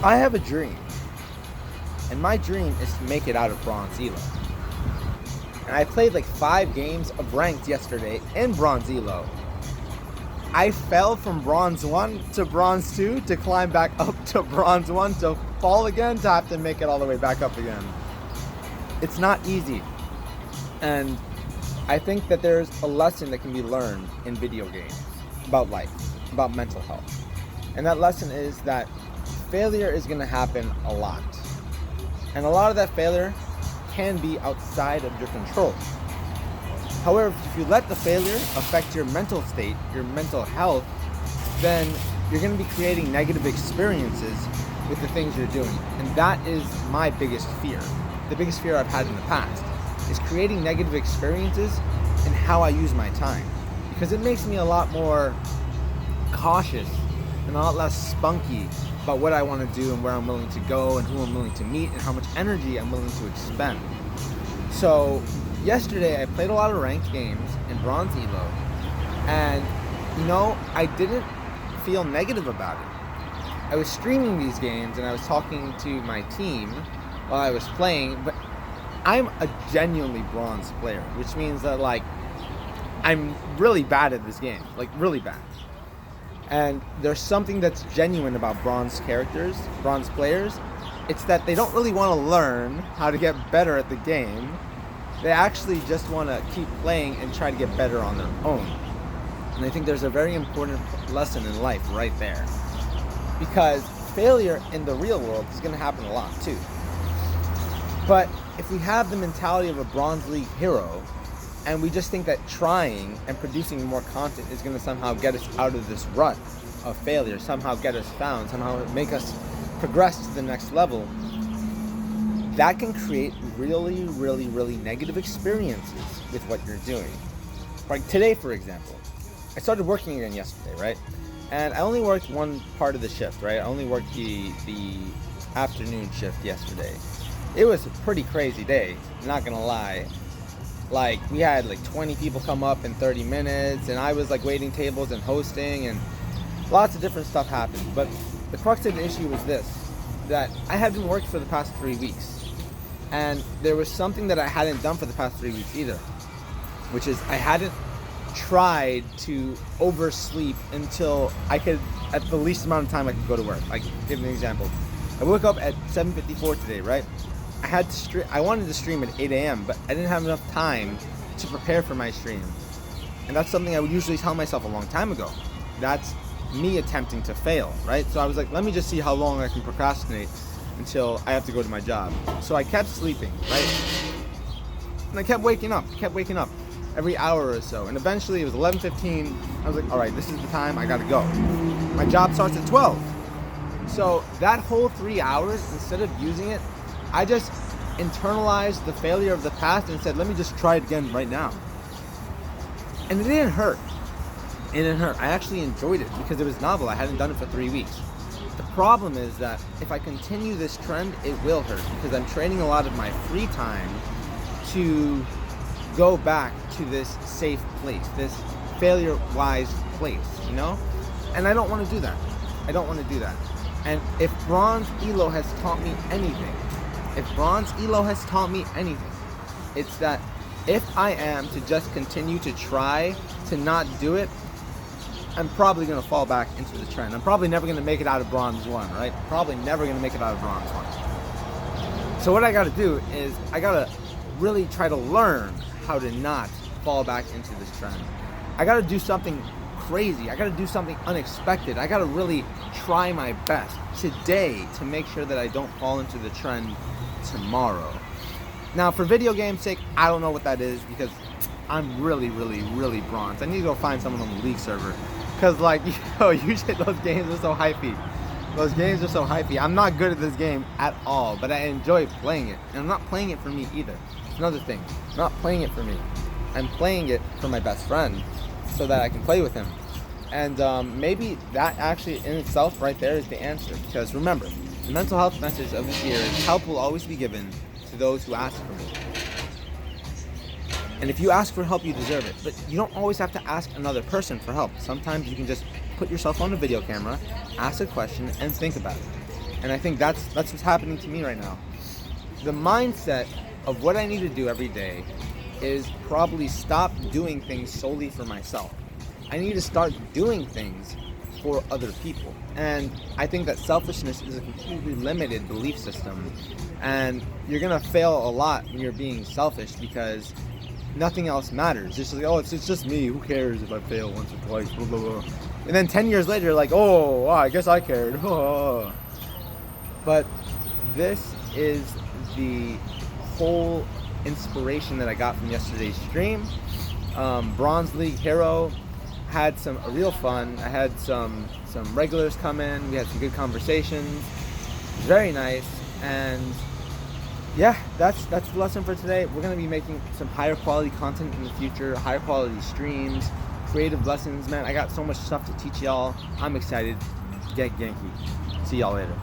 I have a dream, and my dream is to make it out of Bronze Elo. And I played like 5 games of ranked yesterday in Bronze Elo. I fell from Bronze 1 to Bronze 2 to climb back up to Bronze 1 to fall again to have to make it all the way back up again. It's not easy. And I think that there's a lesson that can be learned in video games about life, about mental health. And that lesson is that failure is going to happen a lot. And a lot of that failure can be outside of your control. However, if you let the failure affect your mental state, your mental health, then you're going to be creating negative experiences with the things you're doing. And that is my biggest fear. The biggest fear I've had in the past is creating negative experiences in how I use my time. Because it makes me a lot more cautious and a lot less spunky about what I want to do and where I'm willing to go and who I'm willing to meet and how much energy I'm willing to expend. So yesterday I played a lot of ranked games in Bronze Elo, and I didn't feel negative about it. I was streaming these games and I was talking to my team while I was playing, but I'm a genuinely bronze player, which means that I'm really bad at this game, really bad. And there's something that's genuine about bronze characters, bronze players. It's that they don't really want to learn how to get better at the game. They actually just want to keep playing and try to get better on their own. And I think there's a very important lesson in life right there. Because failure in the real world is going to happen a lot too. But if we have the mentality of a Bronze League hero, and we just think that trying and producing more content is going to somehow get us out of this rut of failure, somehow get us found, somehow make us progress to the next level, that can create really, really, really negative experiences with what you're doing. Like today, for example, I started working again yesterday, right? And I only worked one part of the shift, right? I only worked the afternoon shift yesterday. It was a pretty crazy day, not gonna lie. We had 20 people come up in 30 minutes, and I was waiting tables and hosting, and lots of different stuff happened. But the crux of the issue was this, that I hadn't worked for the past 3 weeks. And there was something that I hadn't done for the past 3 weeks either, which is I hadn't tried to oversleep until I could, at the least amount of time I could go to work. Give an example. I woke up at 7:54 today, right? I wanted to stream at 8 a.m., but I didn't have enough time to prepare for my stream. And that's something I would usually tell myself a long time ago. That's me attempting to fail, right? So I was like, let me just see how long I can procrastinate until I have to go to my job. So I kept sleeping, right? And I kept waking up every hour or so. And eventually it was 11:15. I was like, all right, this is the time, I gotta go. My job starts at 12. So that whole 3 hours, instead of using it, I just internalized the failure of the past and said, let me just try it again right now. And it didn't hurt. I actually enjoyed it because it was novel. I hadn't done it for 3 weeks. The problem is that if I continue this trend, it will hurt because I'm trading a lot of my free time to go back to this safe place, this failure-wise place, And I don't want to do that. And if Bronze Elo has taught me anything, it's that if I am to just continue to try to not do it, I'm probably going to fall back into the trend. I'm probably never going to make it out of Bronze 1, right? Probably never going to make it out of Bronze 1. So what I got to do is I got to really try to learn how to not fall back into this trend. I got to do something crazy. I got to do something unexpected. I got to really try my best today to make sure that I don't fall into the trend tomorrow. Now, for video game's sake, I don't know what that is because I'm really, really, really bronze. I need to go find someone on the league server because, usually those games are so hypey. I'm not good at this game at all, but I enjoy playing it. And I'm not playing it for me either. It's another thing. I'm not playing it for me. I'm playing it for my best friend so that I can play with him. And maybe that actually in itself right there is the answer. Because remember, the mental health message of this year is help will always be given to those who ask for it. And if you ask for help, you deserve it. But you don't always have to ask another person for help. Sometimes you can just put yourself on a video camera, ask a question, and think about it. And I think that's what's happening to me right now. The mindset of what I need to do every day is probably stop doing things solely for myself. I need to start doing things for other people. And I think that selfishness is a completely limited belief system. And you're going to fail a lot when you're being selfish because nothing else matters. It's just like, oh, it's just me. Who cares if I fail once or twice? Blah, blah, blah. And then 10 years later, you're like, oh, wow, I guess I cared. But this is the whole inspiration that I got from yesterday's stream. Bronze League Hero had some real fun. I had some regulars come in. We had some good conversations. It was very nice. And yeah, that's the lesson for today. We're going to be making some higher quality content in the future, higher quality streams, creative lessons. Man, I got so much stuff to teach y'all. I'm excited. Get Yankee. See y'all later.